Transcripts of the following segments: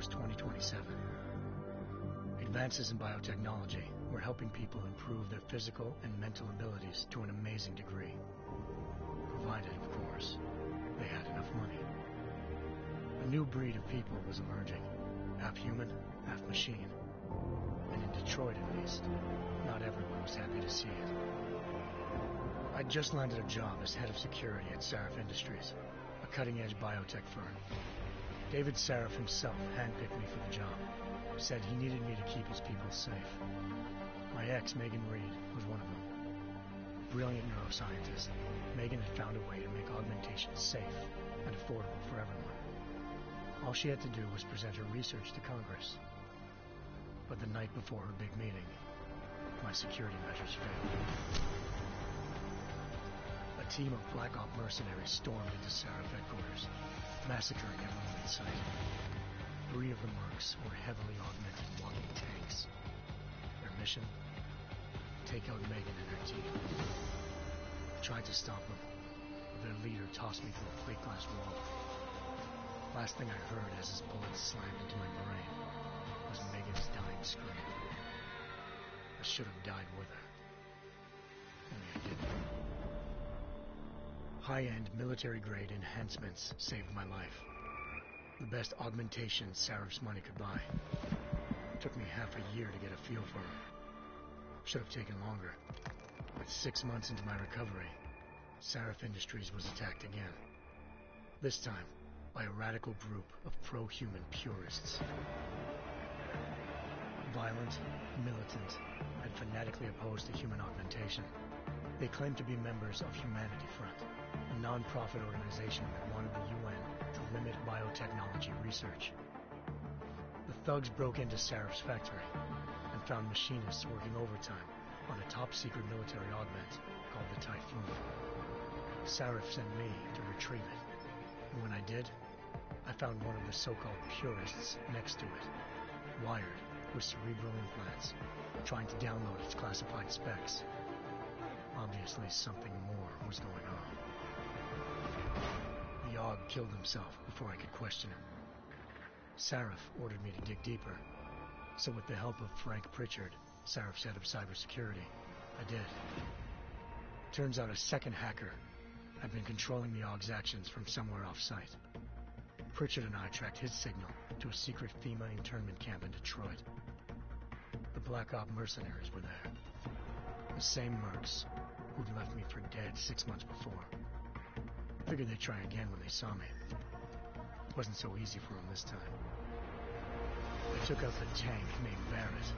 was 2027. Advances in biotechnology were helping people improve their physical and mental abilities to an amazing degree. Provided, of course, they had enough money. A new breed of people was emerging, half human, half machine. And in Detroit, at least, not everyone was happy to see it. I'd just landed a job as head of security at Sarif Industries, a cutting-edge biotech firm. David Sarif himself handpicked me for the job, said he needed me to keep his people safe. My ex, Megan Reed, was one of them. Brilliant neuroscientist, Megan had found a way to make augmentation safe and affordable for everyone. All she had to do was present her research to Congress. But the night before her big meeting, my security measures failed. A team of Black Op mercenaries stormed into Sarif headquarters, massacring everyone in sight. 3 of the mercs were heavily augmented walking tanks. Their mission? Take out Megan and her team. I tried to stop them, but their leader tossed me through a plate glass wall. Last thing I heard as his bullets slammed into my brain was Megan's dying scream. I should have died with her. Only I didn't. High-end military-grade enhancements saved my life. The best augmentation Sarif's money could buy. It took me half a year to get a feel for them. Should have taken longer. But 6 months into my recovery, Sarif Industries was attacked again. This time, by a radical group of pro-human purists. Violent, militant, and fanatically opposed to human augmentation. They claimed to be members of Humanity Front, a non-profit organization that wanted the UN to limit biotechnology research. The thugs broke into Sarif's factory and found machinists working overtime on a top-secret military augment called the Typhoon. Sarif sent me to retrieve it, and when I did, I found one of the so-called purists next to it, wired with cerebral implants, trying to download its classified specs. Obviously, something more was going on. The Aug killed himself before I could question him. Sarif ordered me to dig deeper, so with the help of Frank Pritchard, Sarif's head of cybersecurity, I did. Turns out a second hacker had been controlling the Aug's actions from somewhere off-site. Pritchard and I tracked his signal to a secret FEMA internment camp in Detroit. The Black Op mercenaries were there. The same mercs who'd left me for dead 6 months before. Figured they'd try again when they saw me. Wasn't so easy for them this time. They took out the tank named Barrett.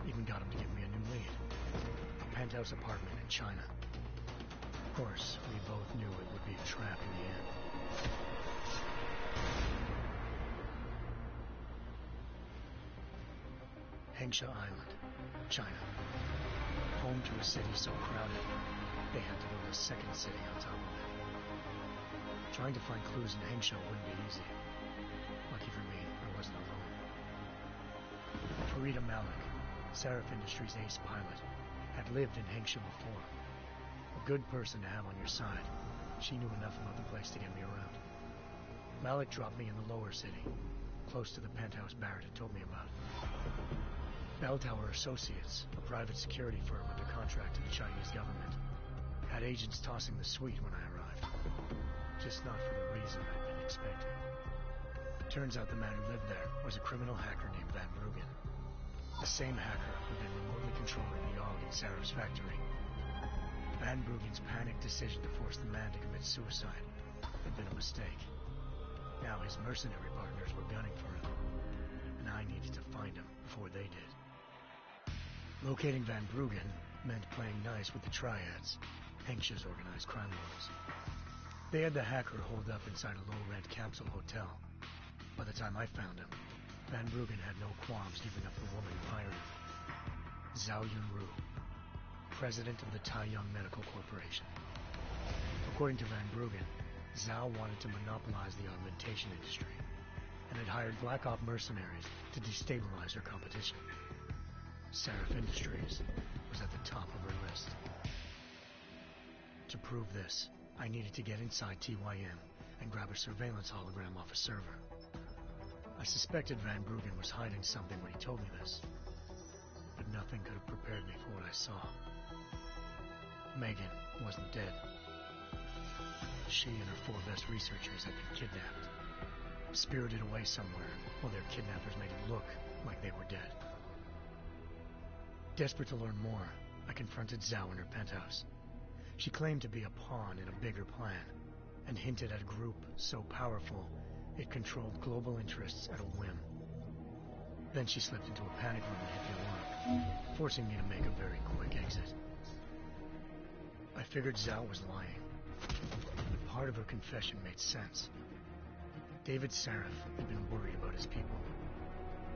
Even got him to give me a new lead. A penthouse apartment in China. Of course, we both knew it would be a trap in the end. Hengsha Island, China. Home to a city so crowded, they had to build a second city on top of it. Trying to find clues in Hengsha wouldn't be easy. Lucky for me, I wasn't alone. Farida Malik, Sarif Industries' ace pilot, had lived in Hengsha before. A good person to have on your side. She knew enough about the place to get me around. Malik dropped me in the lower city, close to the penthouse Barrett had told me about. Bell Tower Associates, a private security firm under contract to the Chinese government, had agents tossing the suite when I arrived. Just not for the reason I'd been expecting. Turns out the man who lived there was a criminal hacker named Van Bruggen. The same hacker who'd been remotely controlling the Aug in Sarif's factory. Van Bruggen's panicked decision to force the man to commit suicide had been a mistake. Now his mercenary partners were gunning for him, and I needed to find him before they did. Locating Van Bruggen meant playing nice with the Triads, Hengsha's organized crime lords. They had the hacker holed up inside a low-rent capsule hotel. By the time I found him, Van Bruggen had no qualms giving up the woman who hired him. Zhao Yunru, president of the Taiyang Medical Corporation. According to Van Bruggen, Zhao wanted to monopolize the augmentation industry, and had hired Black Op mercenaries to destabilize her competition. Sarif Industries was at the top of her list. To prove this, I needed to get inside TYM and grab a surveillance hologram off a server. A suspected Van Bruggen was hiding something when he told me this, but nothing could have prepared me for what I saw. Megan wasn't dead. She and her 4 best researchers had been kidnapped, spirited away somewhere, while their kidnappers made it look like they were dead. Desperate to learn more, I confronted Zhao in her penthouse. She claimed to be a pawn in a bigger plan, and hinted at a group so powerful it controlled global interests at a whim. Then she slipped into a panic room and hit the alarm, forcing me to make a very quick exit. I figured Zhao was lying, but part of her confession made sense. David Sarif had been worried about his people.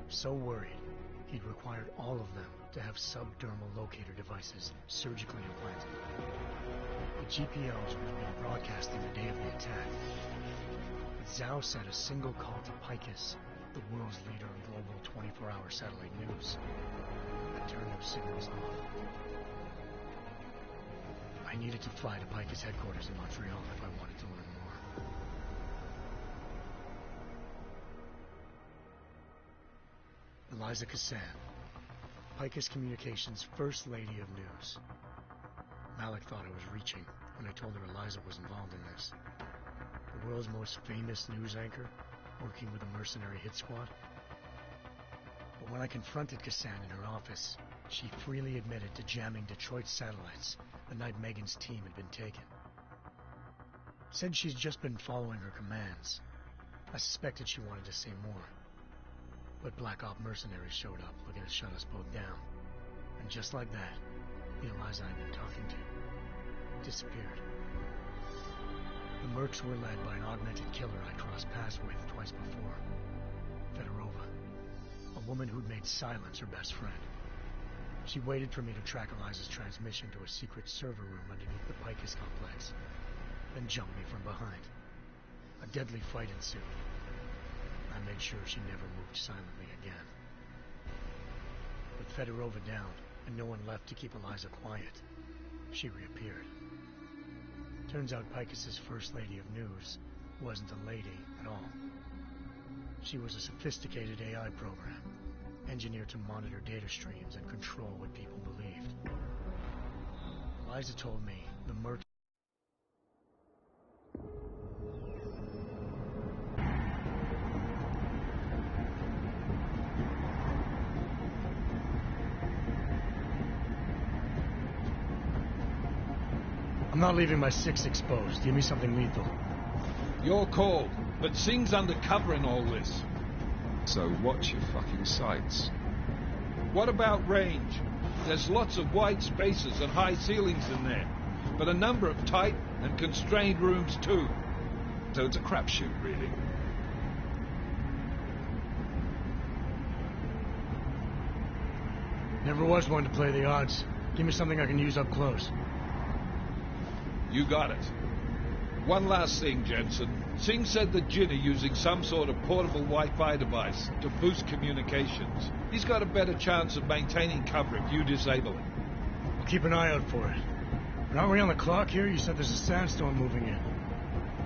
So worried, he'd required all of them to have subdermal locator devices surgically implanted. The GPOs would have been broadcasting the day of the attack. But Zhao sent a single call to Picus, the world's leader in global 24-hour satellite news, and turned those signals off. I needed to fly to Picus headquarters in Montreal if I wanted to learn more. Eliza Cassan, Picus Communications' First Lady of News. Malik thought I was reaching when I told her Eliza was involved in this. The world's most famous news anchor, working with a mercenary hit squad. But when I confronted Cassan in her office, she freely admitted to jamming Detroit's satellites the night Megan's team had been taken. Said she's just been following her commands. I suspected she wanted to say more. But Black Op mercenaries showed up looking to shut us both down. And just like that, the Eliza I'd been talking to disappeared. The Mercs were led by an augmented killer I crossed paths with twice before. Fedorova, a woman who'd made silence her best friend. She waited for me to track Eliza's transmission to a secret server room underneath the Picus complex, then jumped me from behind. A deadly fight ensued. I made sure she never moved silently again. With Fedorova down, and no one left to keep Eliza quiet, she reappeared. Turns out Picus's First Lady of News wasn't a lady at all. She was a sophisticated AI program, engineered to monitor data streams and control what people believed. Eliza told me the Mercs I'm not leaving my 6 exposed. Give me something lethal. Your call, but Singh's undercover in all this. So watch your fucking sights. What about range? There's lots of wide spaces and high ceilings in there, but a number of tight and constrained rooms too. So it's a crapshoot, really. Never was one to play the odds. Give me something I can use up close. You got it. One last thing, Jensen. Singh said that Jin are using some sort of portable Wi-Fi device to boost communications. He's got a better chance of maintaining cover if you disable it. I'll keep an eye out for it. But aren't we on the clock here? You said there's a sandstorm moving in.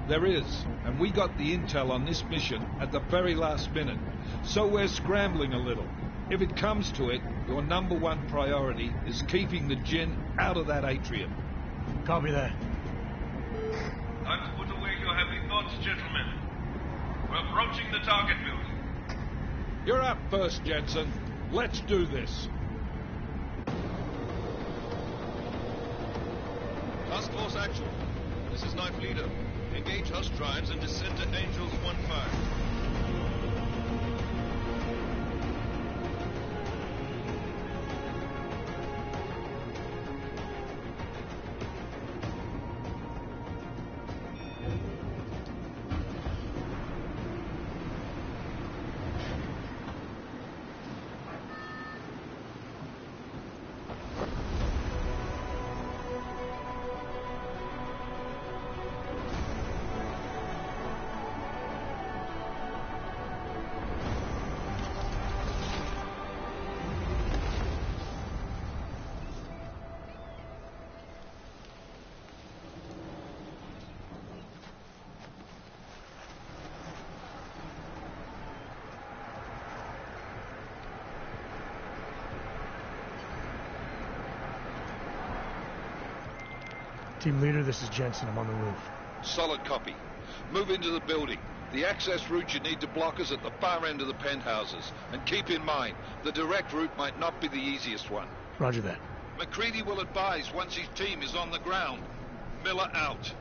There is, and we got the intel on this mission at the very last minute. So we're scrambling a little. If it comes to it, your #1 priority is keeping the Jin out of that atrium. Copy that. Time to put away your heavy thoughts, gentlemen. We're approaching the target building. You're up first, Jensen. Let's do this. Task Force Actual. This is Knife Leader. Engage Hush drives and descend to Angels 1-5. Team leader, this is Jensen. I'm on the roof. Solid copy. Move into the building. The access route you need to block is at the far end of the penthouses. And keep in mind, the direct route might not be the easiest one. Roger that. McCready will advise once his team is on the ground. Miller out.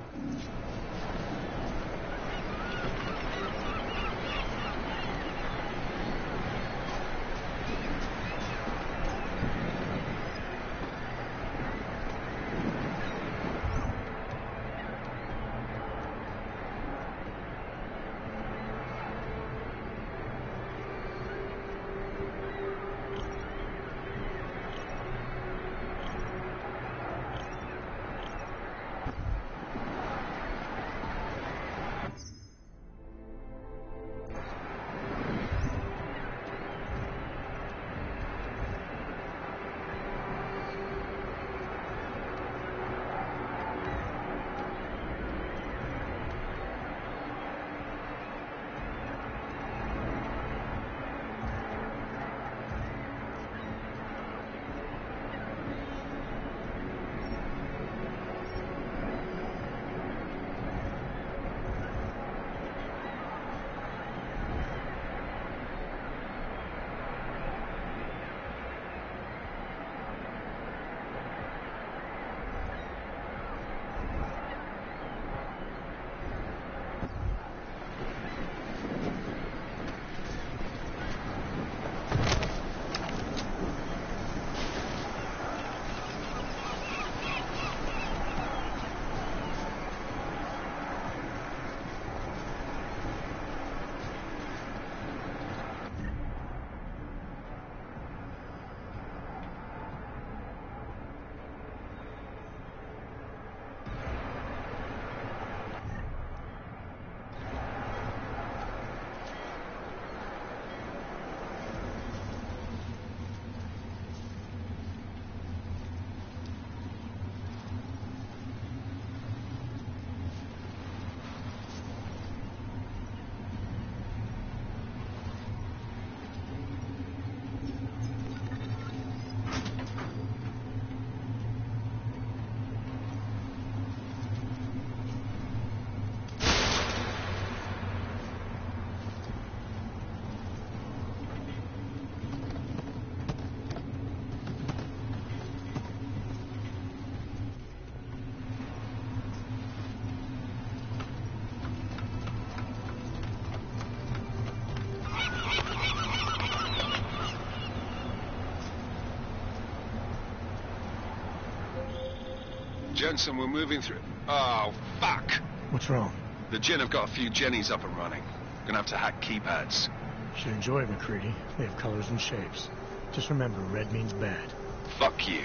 Jensen, we're moving through... Oh, fuck! What's wrong? The Jinn have got a few Jennies up and running. Gonna have to hack keypads. Should enjoy it, McCready. They have colors and shapes. Just remember, red means bad. Fuck you.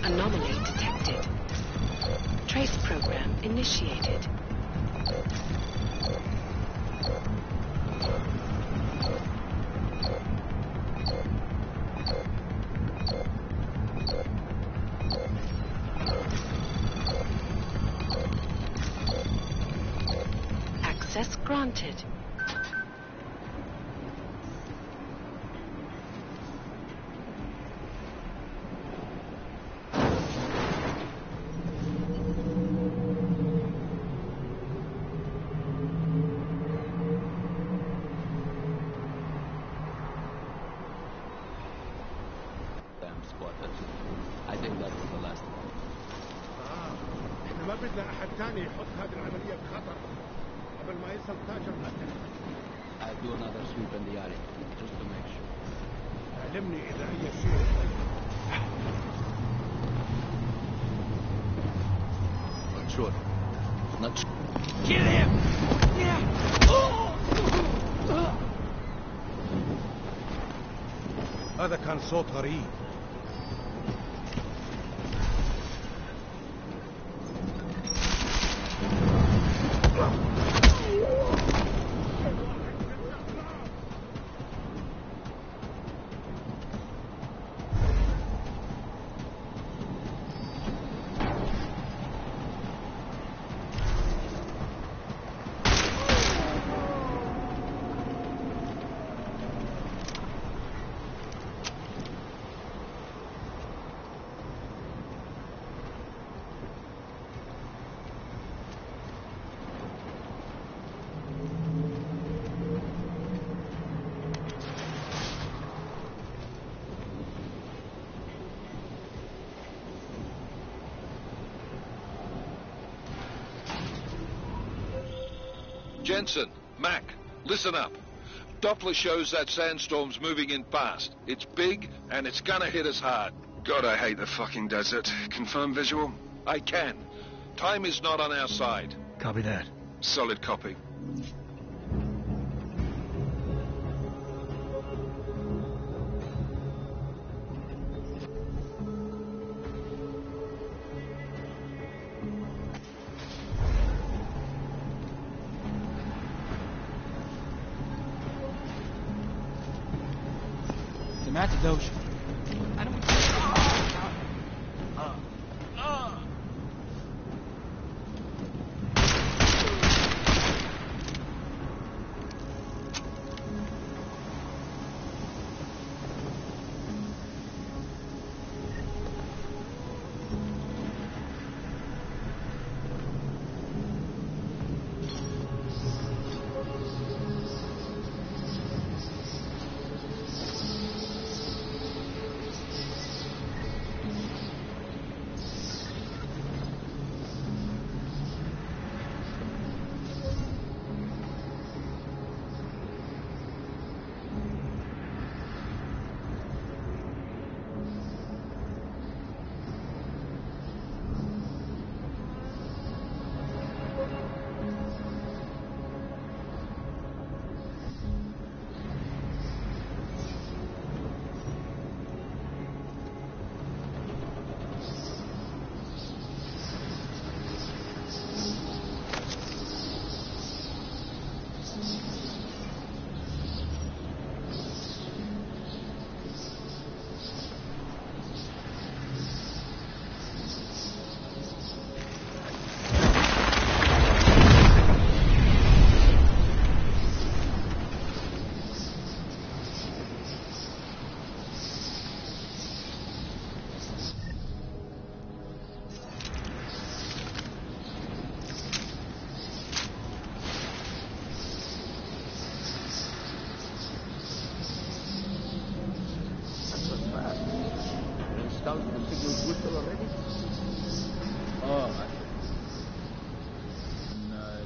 Anomaly detected. Trace program initiated. Access granted. I think that was the last one. احنا ما بدنا احد تاني يحط هذه العملية بخطر قبل ما يصل تاج القتل. I'll do another sweep in the area, just to make sure. علمني إذا أي شيء. Not sure. Not sure. Kill him! هذا كان صوت غريب. Jensen, Mac, listen up. Doppler shows that sandstorm's moving in fast. It's big, and it's gonna hit us hard. God, I hate the fucking desert. Confirm visual? I can. Time is not on our side. Copy that. Solid copy. سمعت الدوشة. أنا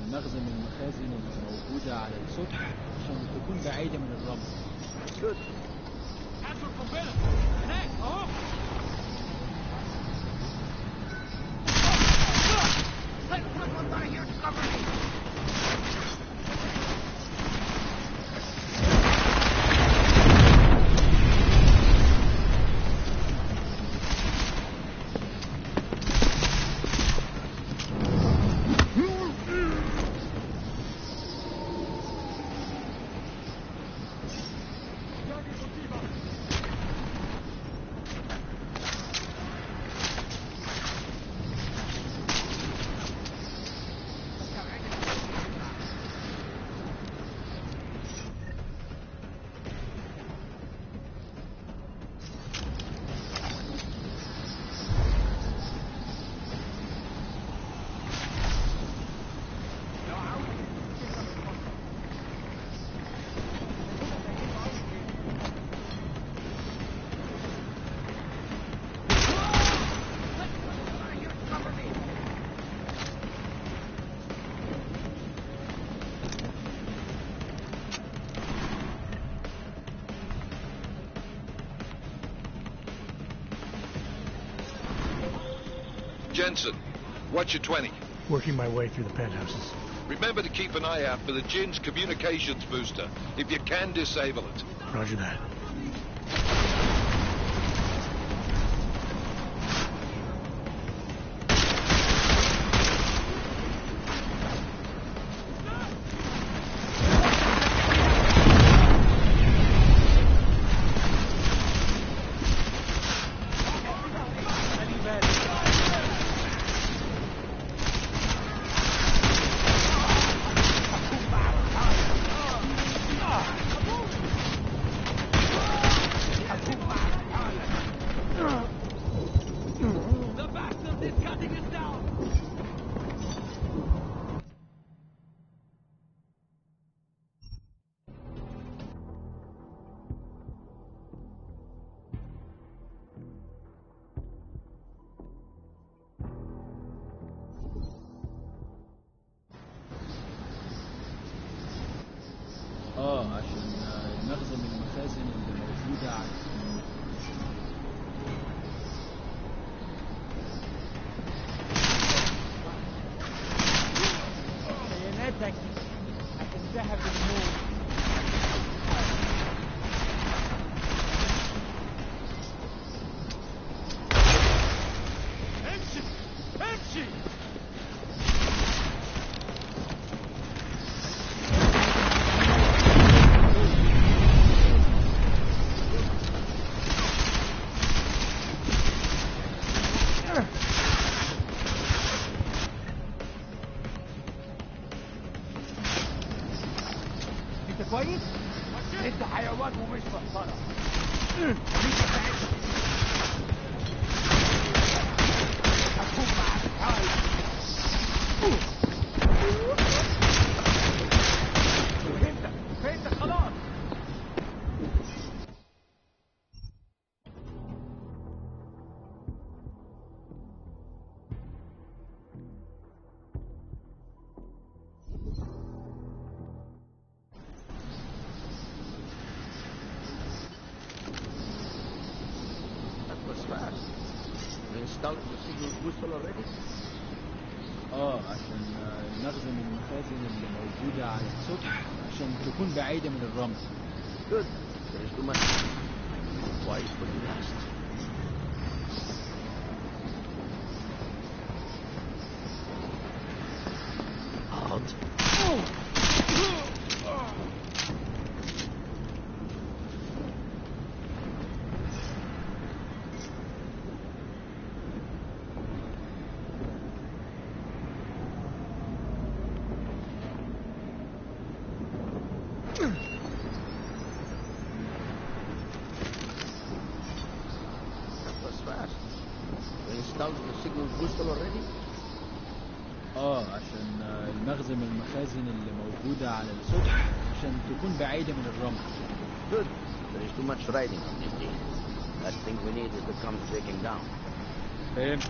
المخزن من المخازن الموجودة على السطح عشان تكون بعيدة من الرمل. هاتوا القنبلة هناك اهو. Jensen, what's your 20? Working my way through the penthouses. Remember to keep an eye out for the Jinn's communications booster. If you can, disable it. Roger that. عشان المخزن من المخازن اللي موجودة على بياناتك هتنتهي بالموت. امشي امشي. كويس؟ انت حيوان ومش مسخره. خليك ساعتها هكون معك حال. فهمتك خلاص. عشان المخزن من المخازن اللي موجودة على السطح عشان تكون بعيدة من الرمل. Good. There's too much. Wait for the next. Halt. عشان المخزن من المخازن اللي موجودة على السطح عشان تكون بعيدة من الرمل. Good. There is too much riding on this deal. Last thing we need is to come breaking down. فهمت.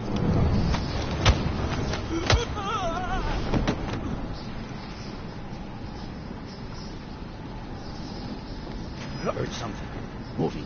I heard something. Moving.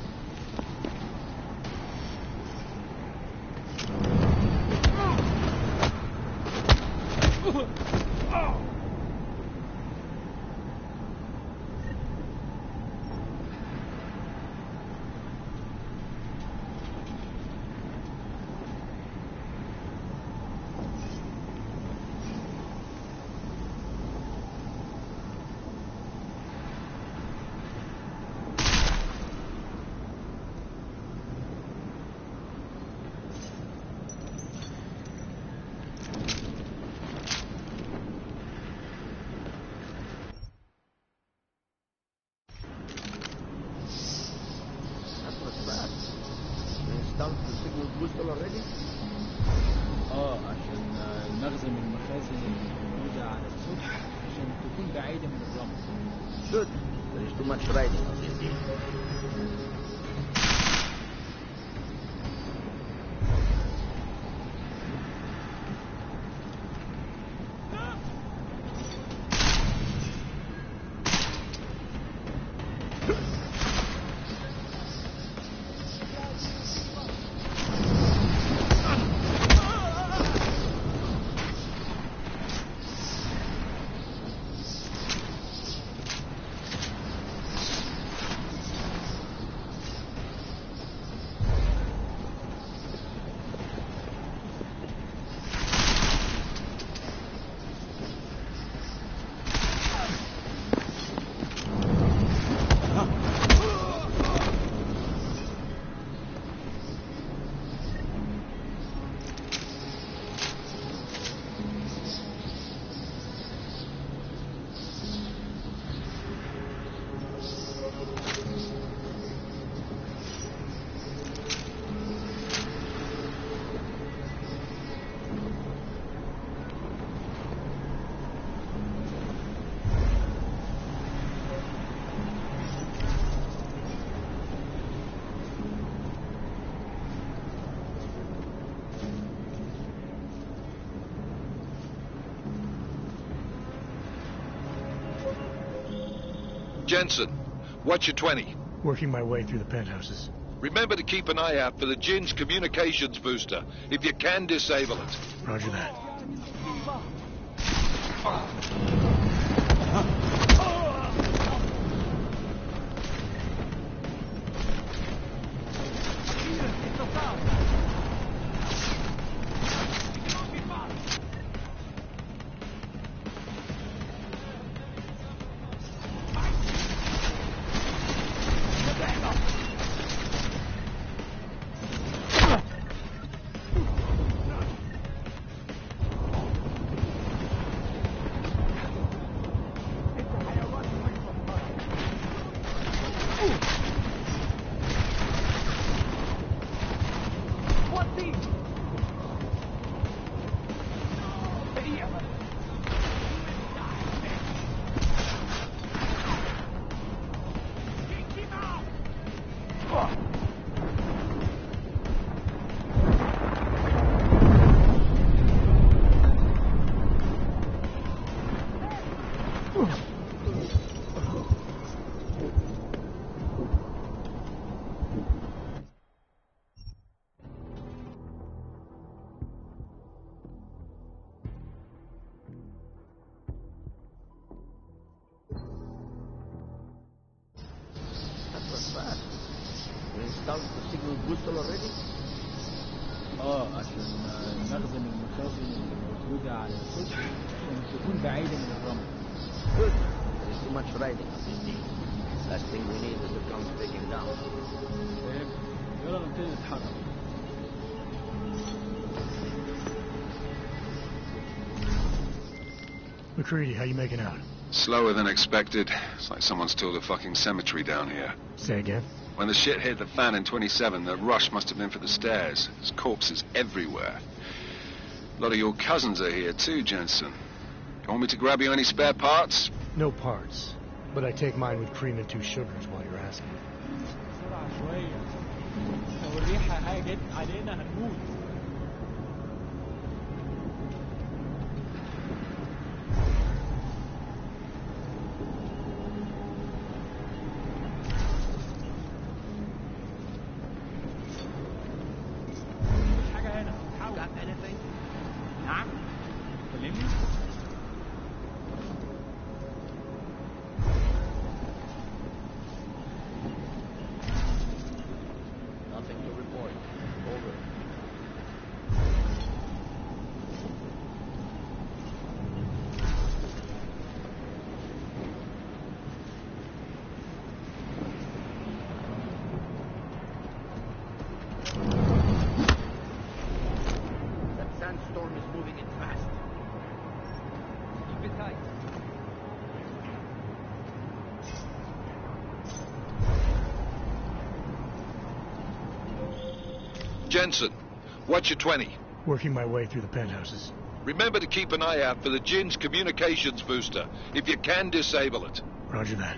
عشان المخزن من المخازن اللي موجودة على السطح عشان تكون بعيدة من الرمل. Good. There is too much riding on this deal. Jensen, what's your 20? Working my way through the penthouses. Remember to keep an eye out for the Jinn's communications booster. If you can, disable it. Roger that. عشان نخدم المخازن اللي موجودة على السطح عشان تكون بعيدة من الرمل. Good. There's too much riding on this deal. Last thing we need is to come take him down. يلا نبتدي نتحرك. McCready, how you making out? Slower than expected. It's like someone's tilled a fucking cemetery down here. Say again? When the shit hit the fan in 27, the rush must have been for the stairs. There's corpses everywhere. A lot of your cousins are here too, Jensen. You want me to grab you any spare parts? No parts. But I take mine with cream and 2 sugars while you're asking. بسرعة شوية. لو الريحة هاجت علينا هنموت. Jensen, what's your 20? Working my way through the penthouses. Remember to keep an eye out for the Jinn's communications booster. If you can, disable it. Roger that.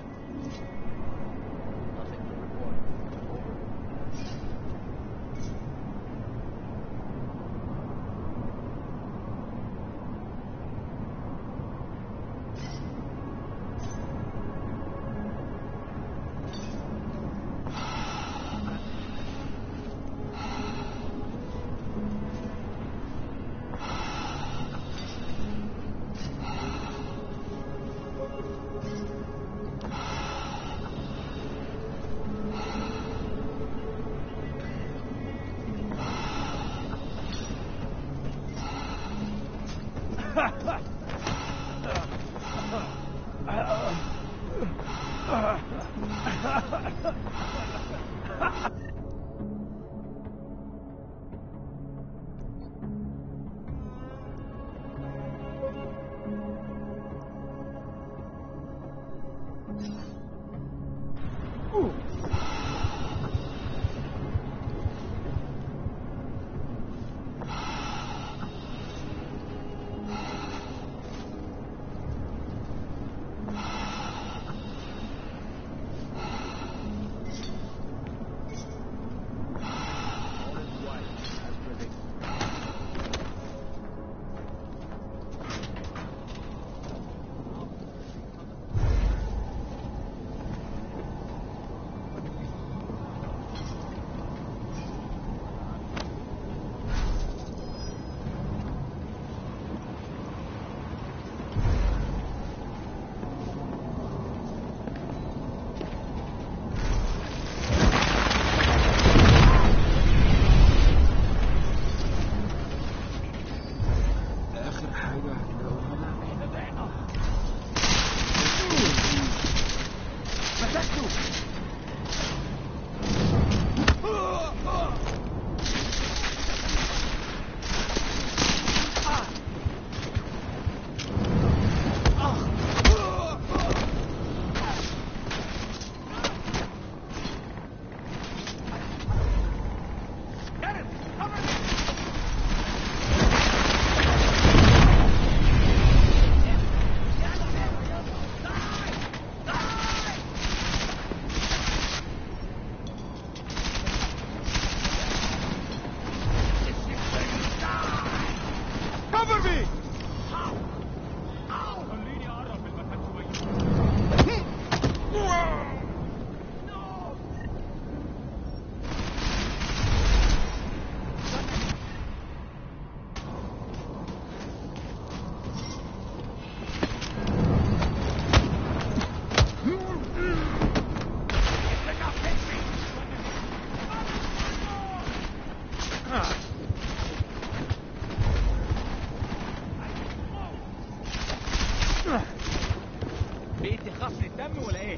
بقيت تخاف من الدم ولا ايه؟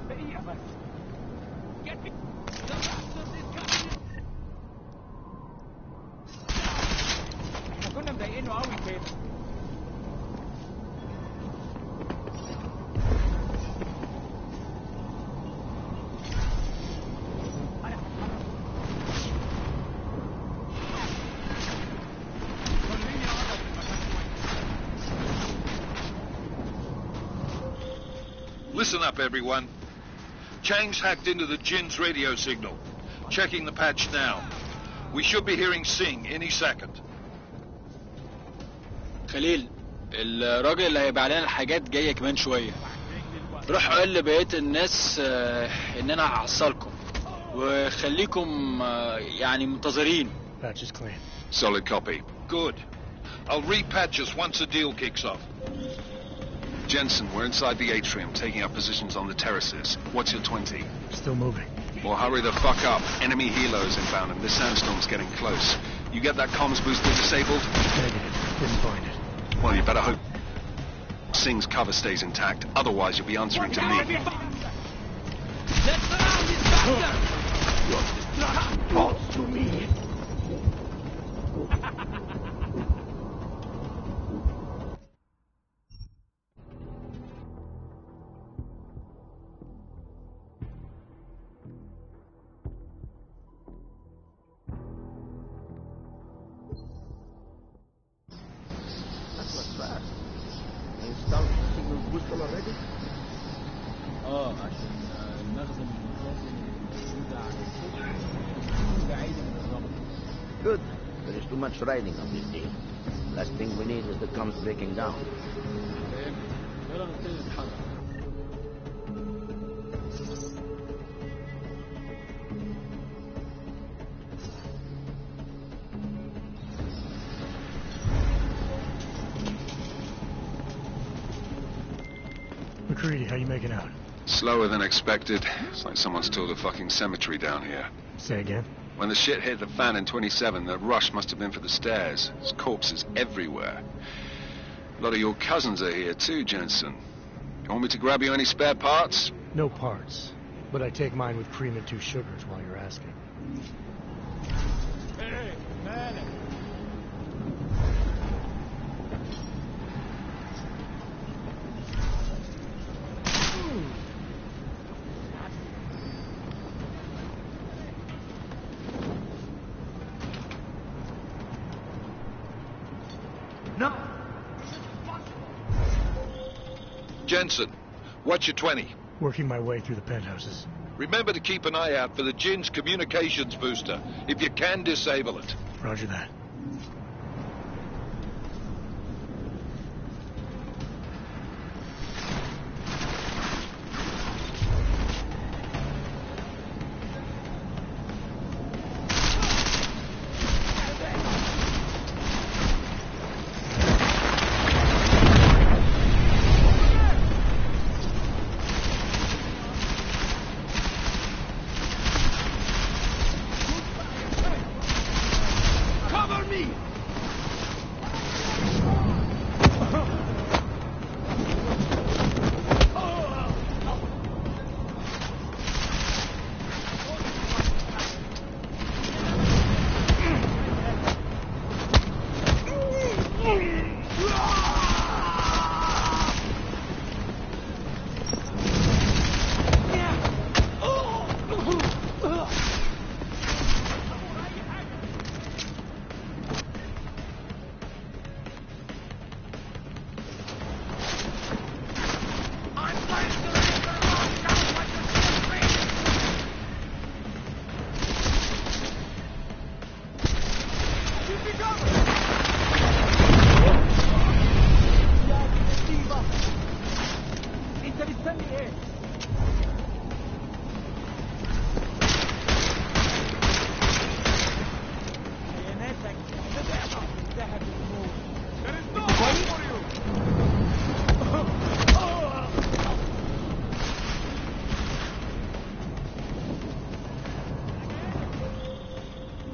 دقيقة بس. احنا كنا مضايقينه قوي كده. Listen up, everyone. Chang's hacked into the Jin's radio signal. Checking the patch now. We should be hearing Singh any second. خليل، الراجل اللي هيبيع لنا الحاجات جايه كمان شويه. روح قول لبقيه الناس ان انا هحصلكم وخليكم يعني منتظرين. Patch is clean. Solid copy. Good. I'll repatch us once the deal kicks off. Jensen, we're inside the atrium, taking up positions on the terraces. What's your 20? Still moving. Well, hurry the fuck up. Enemy helos inbound and this sandstorm's getting close. You get that comms booster disabled? Negative. Didn't find it. Well, you better hope Singh's cover stays intact. Otherwise, you'll be answering to me. Let's surround this bastard! False to me. That was fast. Installed signal booster already? عشان المخزن المنتظم الموجود على السطح يكون بعيد من الرمل. Good. There is too much riding on this deal. Last thing we need is the comms breaking down. فاهم؟ يلا نبتدي نتحرك. McCready, how you making out? Slower than expected. It's like someone's tilled a fucking cemetery down here. Say again? When the shit hit the fan in 27, the rush must have been for the stairs. There's corpses everywhere. A lot of your cousins are here too, Jensen. You want me to grab you any spare parts? No parts. But I take mine with cream and 2 sugars while you're asking. Hey, مالك؟ No! Jensen, what's your 20? Working my way through the penthouses. Remember to keep an eye out for the Jin's communications booster. If you can, disable it. Roger that. Cover me!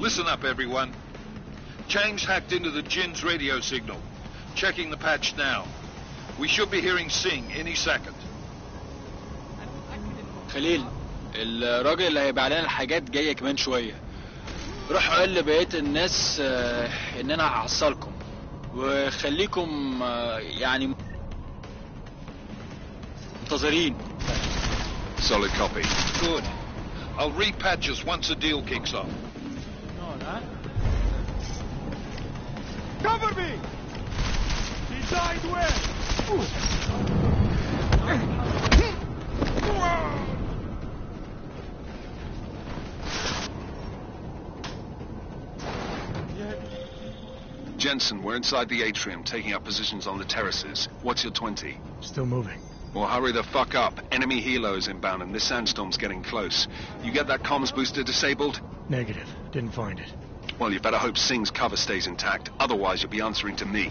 Listen up, everyone. Chang's hacked into the Jin's radio signal. Checking the patch now. We should be hearing Singh any second. خليل، الراجل اللي هيبيع لنا الحاجات جايه كمان شويه. روحوا قال لبقيه الناس ان انا هحصلكم وخليكم يعني منتظرين. Solid copy. Good. I'll repatch us once the deal kicks off. Cover me! He died where? Jensen, we're inside the atrium, taking up positions on the terraces. What's your 20? Still moving. Well, hurry the fuck up. Enemy helos inbound and this sandstorm's getting close. You get that comms booster disabled? Negative. Didn't find it. Well, you better hope Singh's cover stays intact. Otherwise, you'll be answering to me.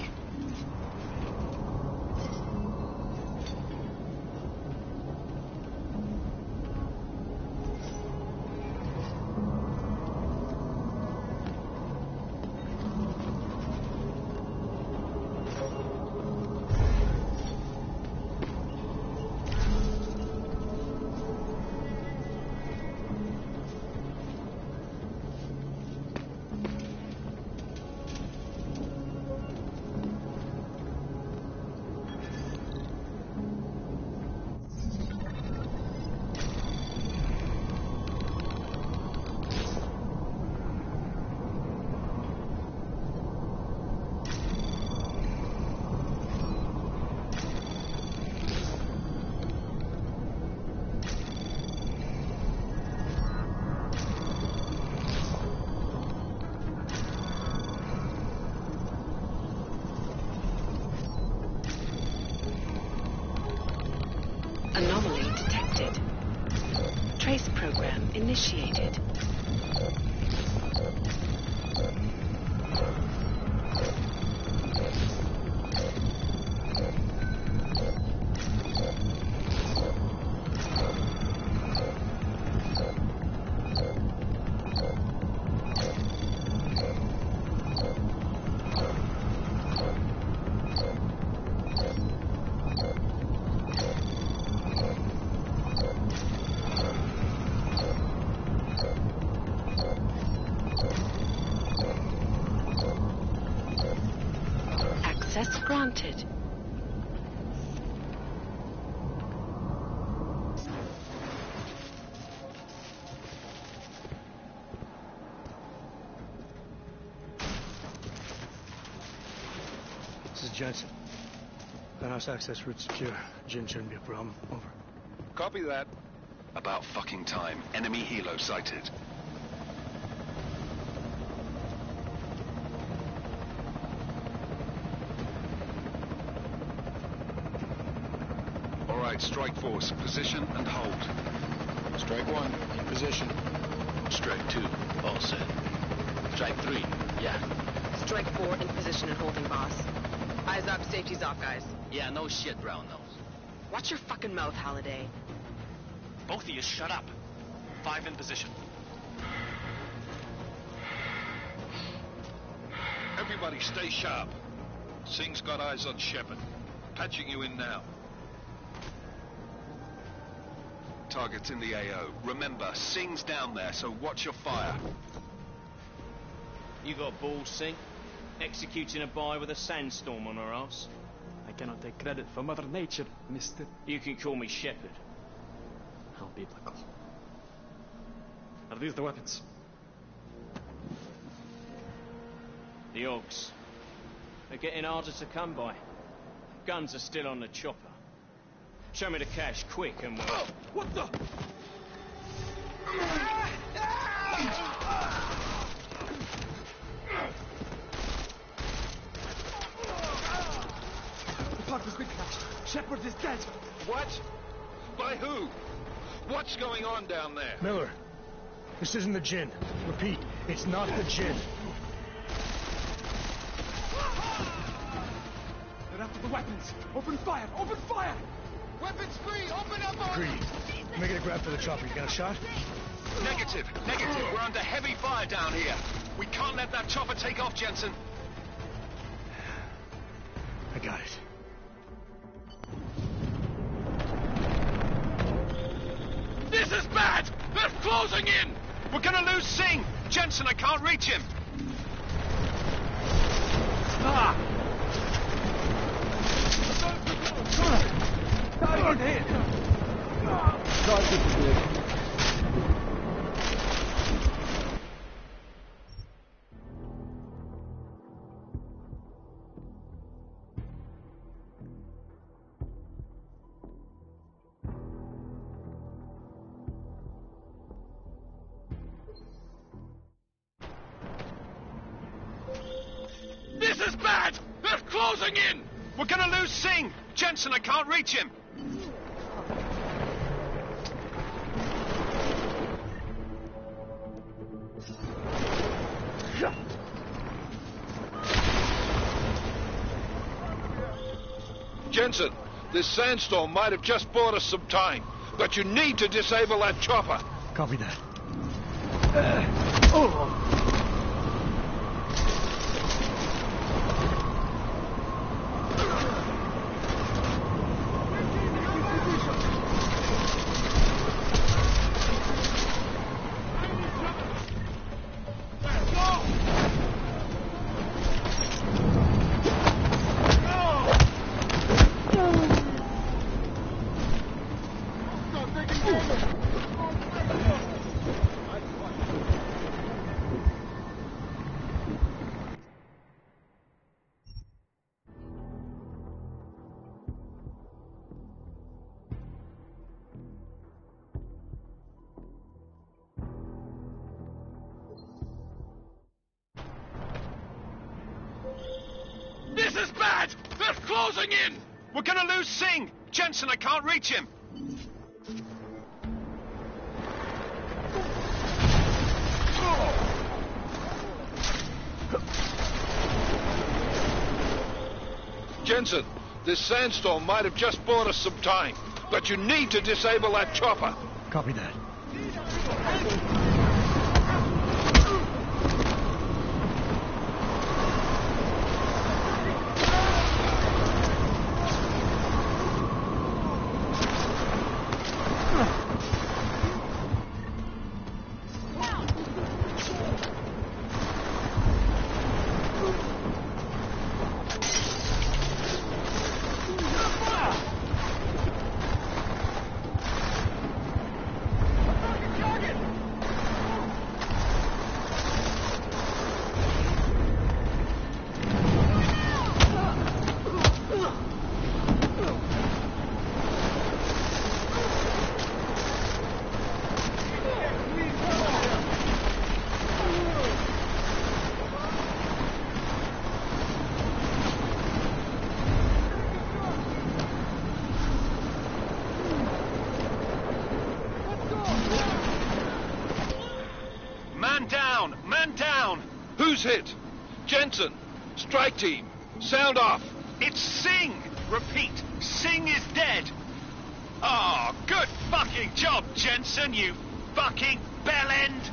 Anomaly detected. Trace program initiated. Access granted. This is Jensen. Penthouse access route secure. Jin shouldn't be a problem. Over. Copy that. About fucking time. Enemy helo sighted. All right, Strike Force, position and hold. Strike 1, in position. Strike 2, all set. Strike 3, yeah. Strike 4 in position and holding, boss. Eyes up, safety's off, guys. Yeah, no shit, brown nose. Watch your fucking mouth, Halliday. Both of you shut up. 5 in position. Everybody stay sharp. Singh's got eyes on Shepard. Patching you in now. Target's in the AO. Remember, Singh's down there, so watch your fire. You got balls, Singh? Executing a buy with a sandstorm on her ass? I cannot take credit for Mother Nature, Mr. You can call me Shepard. How biblical. Are these the weapons? The Augs. They're getting harder to come by. Guns are still on the chopper. Show me the cash, quick, and we'll... Oh, what the? The park has been crashed. Shepard is dead. What? By who? What's going on down there? Miller, this isn't the Jin. Repeat, it's not the Jin. They're after the weapons. Open fire! Open fire! Weapons free! Open up! Greedy. Making a grab for the chopper. You got a shot? Negative. Negative. We're under heavy fire down here. We can't let that chopper take off, Jensen. I got it. This is bad! They're closing in! We're gonna lose Singh! Jensen, I can't reach him! This is bad! They're closing in! We're gonna lose Singh! Jensen, I can't reach him! Jensen, this sandstorm might have just bought us some time, but you need to disable that chopper. Copy that. This is bad! They're closing in! We're gonna lose Singh! Jensen, I can't reach him! Jensen, this sandstorm might have just bought us some time, but you need to disable that chopper. Copy that. Man down! Who's hit? Jensen, strike team, sound off. It's Singh! Repeat, Singh is dead! Oh, good fucking job, Jensen, you fucking bellend!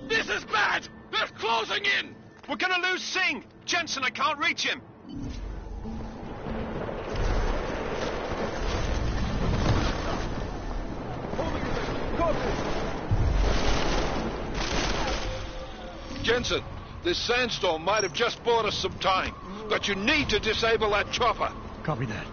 This is bad! They're closing in! We're gonna lose Singh! Jensen, I can't reach him! Jensen, this sandstorm might have just bought us some time, but you need to disable that chopper. Copy that.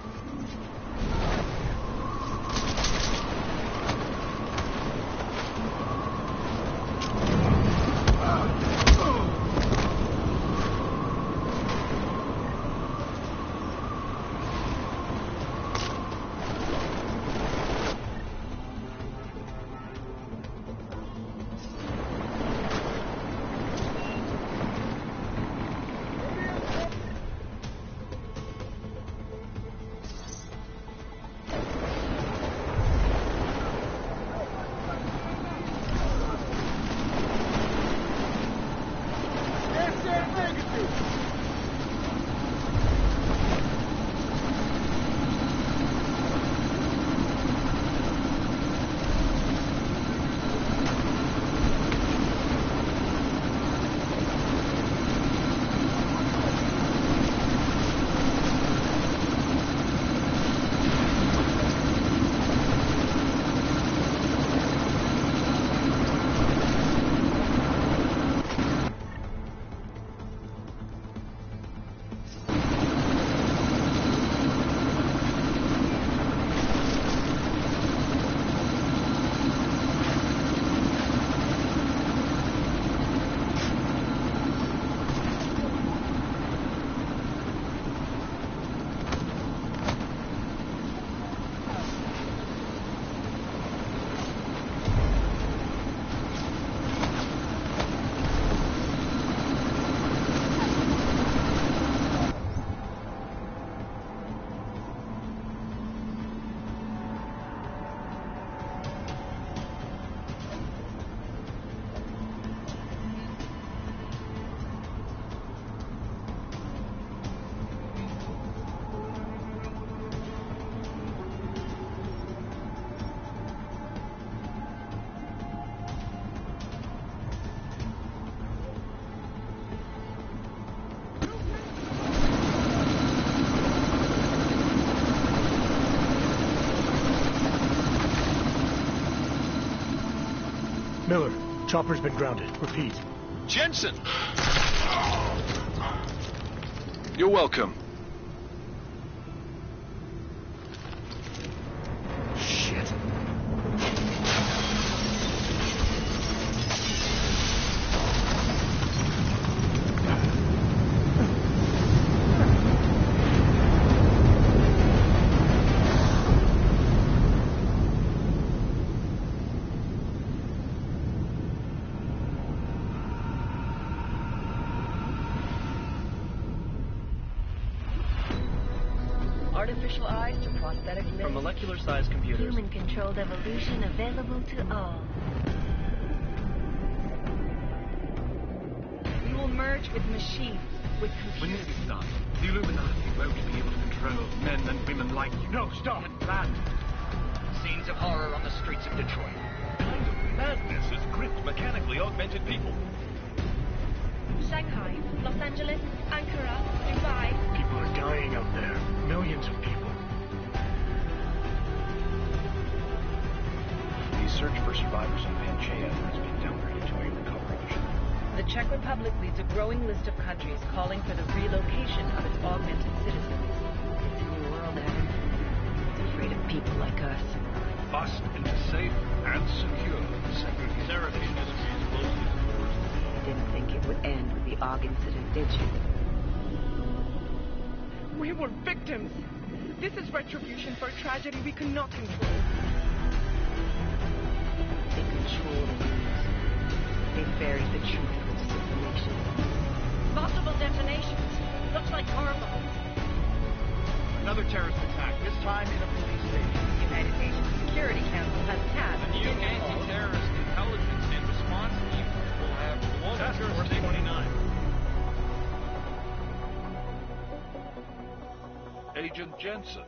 Miller, chopper's been grounded. Repeat. Jensen! You're welcome. Shit. Artificial eyes to prosthetic limbs. From molecular-sized computers. Human-controlled evolution available to all. We will merge with machines, with computers. When this is done, the Illuminati won't be able to control men and women like you. No, stop! Planned. Scenes of horror on the streets of Detroit. Kind of madness has gripped mechanically augmented people. Shanghai, Los Angeles, Ankara, Dubai. People are dying out there. Millions of people. The search for survivors in Panchaea has been downgraded to a recovery mission. The Czech Republic leads a growing list of countries calling for the relocation of its augmented citizens. It's a new world, Adam. It's afraid of people like us. Bust into safe and secure segregation. Seraph Industries closes its doors. Didn't think it would end with the AUG incident, did you? We were victims. This is retribution for a tragedy we cannot control. They control the news. They buried the truth for dissemination. Multiple detonations. Looks like hormones. Another terrorist attack, this time in a police station. The United Nations Security Council has passed The new anti-terrorist intelligence and response team will have Task Force 29. Agent Jensen.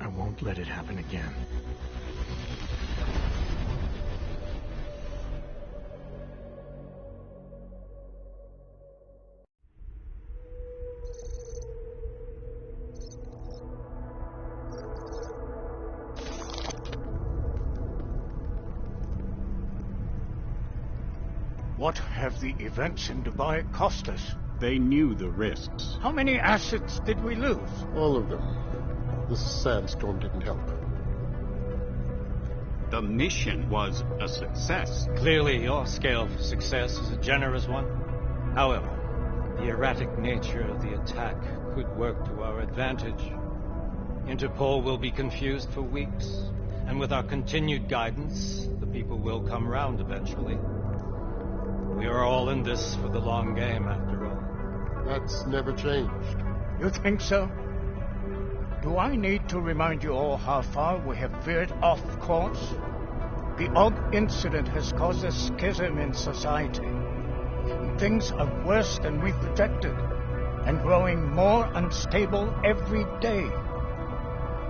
I won't let it happen again. What have the events in Dubai cost us? They knew the risks. How many assets did we lose? All of them. The sandstorm didn't help. The mission was a success. Clearly, your scale for success is a generous one. However, the erratic nature of the attack could work to our advantage. Interpol will be confused for weeks, and with our continued guidance, the people will come round eventually. We are all in this for the long game, after all. That's never changed. You think so? Do I need to remind you all how far we have veered off course? The Og incident has caused a schism in society. Things are worse than we projected, and growing more unstable every day.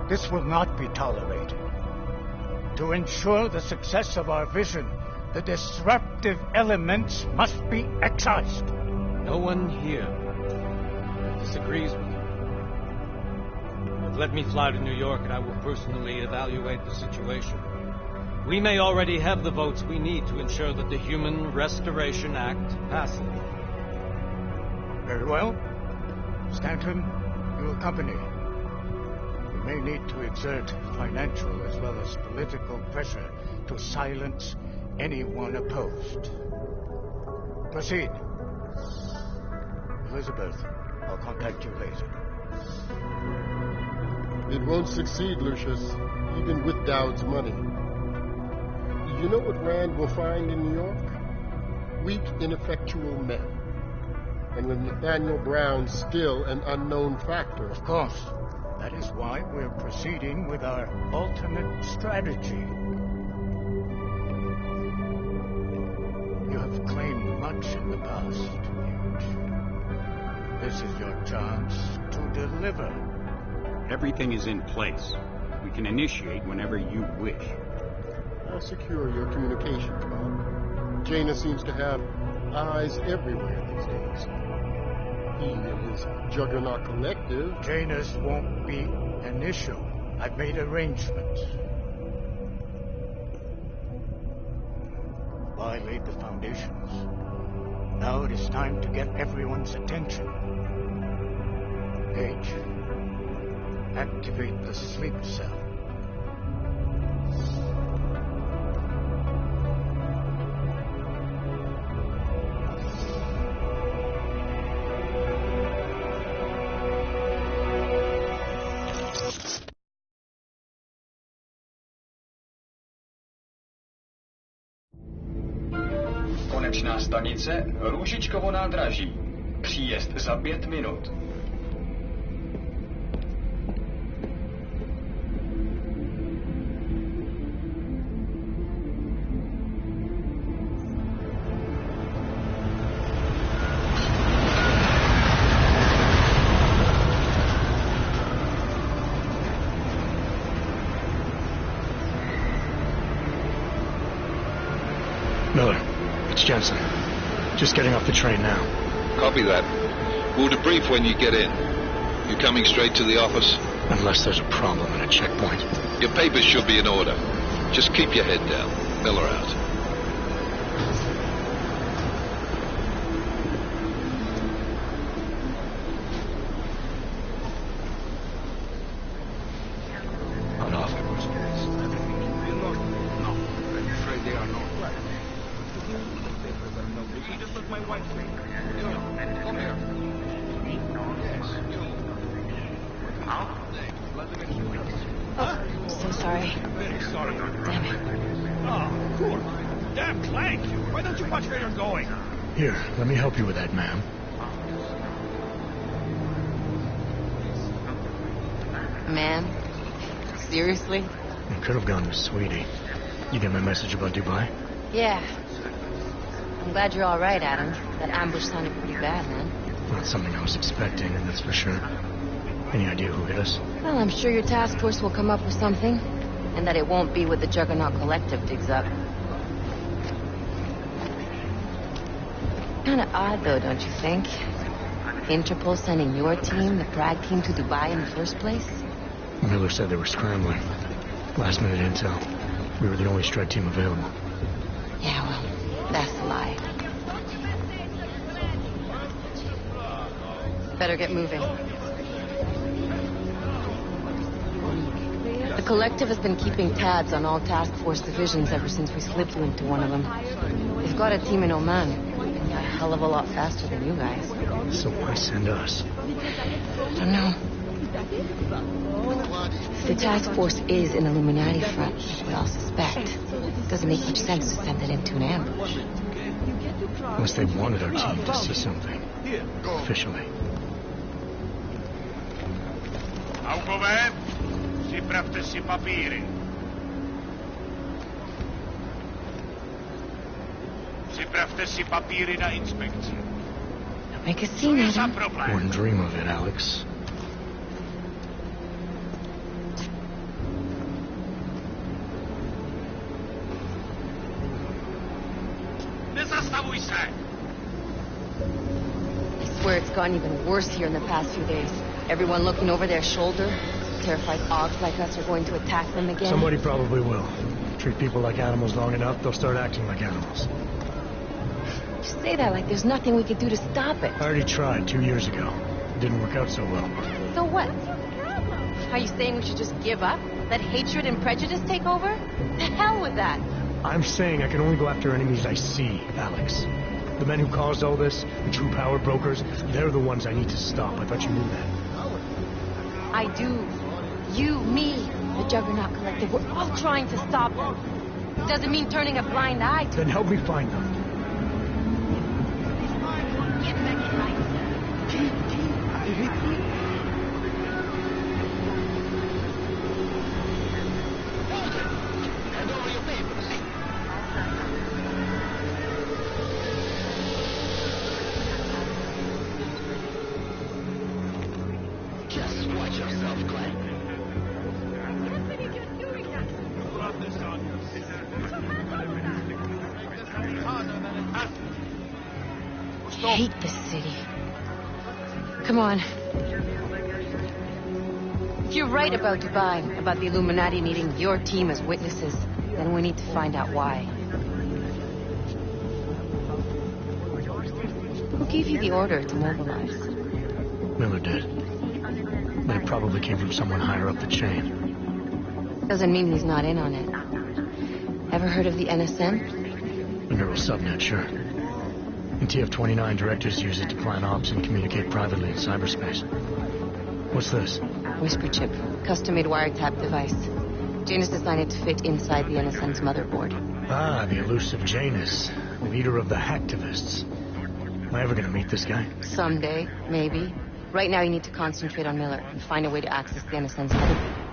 This will not be tolerated. To ensure the success of our vision, the disruptive elements must be excised. No one here disagrees with you. But let me fly to New York and I will personally evaluate the situation. We may already have the votes we need to ensure that the Human Restoration Act passes. Very well. Stanton, you accompany. We may need to exert financial as well as political pressure to silence anyone opposed. Proceed. Elizabeth, I'll contact you later. It won't succeed, Lucius, even with Dowd's money. You know what Rand will find in New York? Weak, ineffectual men. And with Nathaniel Brown still an unknown factor. Of course. That is why we're proceeding with our alternate strategy. You have claimed much in the past, Huge. This is your chance to deliver. Everything is in place. We can initiate whenever you wish. I'll secure your communications, Bob. Jaina seems to have eyes everywhere these days. He and his Juggernaut Collective... Janus won't be an issue. I've made arrangements. I laid the foundations. Now it is time to get everyone's attention. Page, activate the sleep cell. Konečná stanice Růžičkovo nádraží. Příjezd za 5 minut. Miller, it's Jensen. Just getting off the train now. Copy that. We'll debrief when you get in. You coming straight to the office? Unless there's a problem at a checkpoint. Your papers should be in order. Just keep your head down. Miller out. On off. So sorry. Damn it. Oh, cool. Damn Clank! Why don't you watch where you're going? Here, let me help you with that, ma'am. Ma'am? Seriously? I could have gone with Sweetie. You get my message about Dubai? Yeah. I'm glad you're all right, Adam. That ambush sounded pretty bad, man. Not something I was expecting, that's for sure. Any idea who hit us? Well, I'm sure your task force will come up with something. And that it won't be what the Juggernaut Collective digs up. Kinda odd, though, don't you think? Interpol sending your team, the Prague team, to Dubai in the first place? Miller said they were scrambling. Last minute intel. We were the only strike team available. Yeah, well, that's a lie. Better get moving. The Collective has been keeping tabs on all task force divisions ever since we slipped you into one of them. They've got a team in Oman, and a hell of a lot faster than you guys. So why send us? I don't know. If the task force is an Illuminati front, like we all suspect, it doesn't make much sense to send it into an ambush. Unless they wanted our team to see something. Officially. Alcove, si praktisi papíry. Připravte si papíry na inspekci. Don't make a scene, Adam. Wouldn't dream of it, Alex. Nezastavuj se! I swear it's gotten even worse here in the past few days. Everyone looking over their shoulder. Terrified Augs like us are going to attack them again. Somebody probably will. Treat people like animals long enough, they'll start acting like animals. You say that like there's nothing we could do to stop it. I already tried 2 years ago. It didn't work out so well. So what? Are you saying we should just give up? Let hatred and prejudice take over? The hell with that! I'm saying I can only go after enemies I see, Alex. The men who caused all this, the true power brokers, they're the ones I need to stop. I thought you knew that. I do. You, me, the Juggernaut Collective, we're all trying to stop them. It doesn't mean turning a blind eye to Then help me find them. Just watch yourself, Clank. I hate this city. Come on. If you're right about Dubai, about the Illuminati needing your team as witnesses, then we need to find out why. Who gave you the order to mobilize? Miller did. But it probably came from someone higher up the chain. Doesn't mean he's not in on it. Ever heard of the NSM? The neural subnet, sure. And TF-29 directors use it to plan ops and communicate privately in cyberspace. What's this? Whisper chip. Custom-made wiretap device. Janus designed it to fit inside the NSM's motherboard. Ah, the elusive Janus. Leader of the hacktivists. Am I ever gonna meet this guy? Someday, maybe. Right now you need to concentrate on Miller and find a way to access the NSM's motherboard.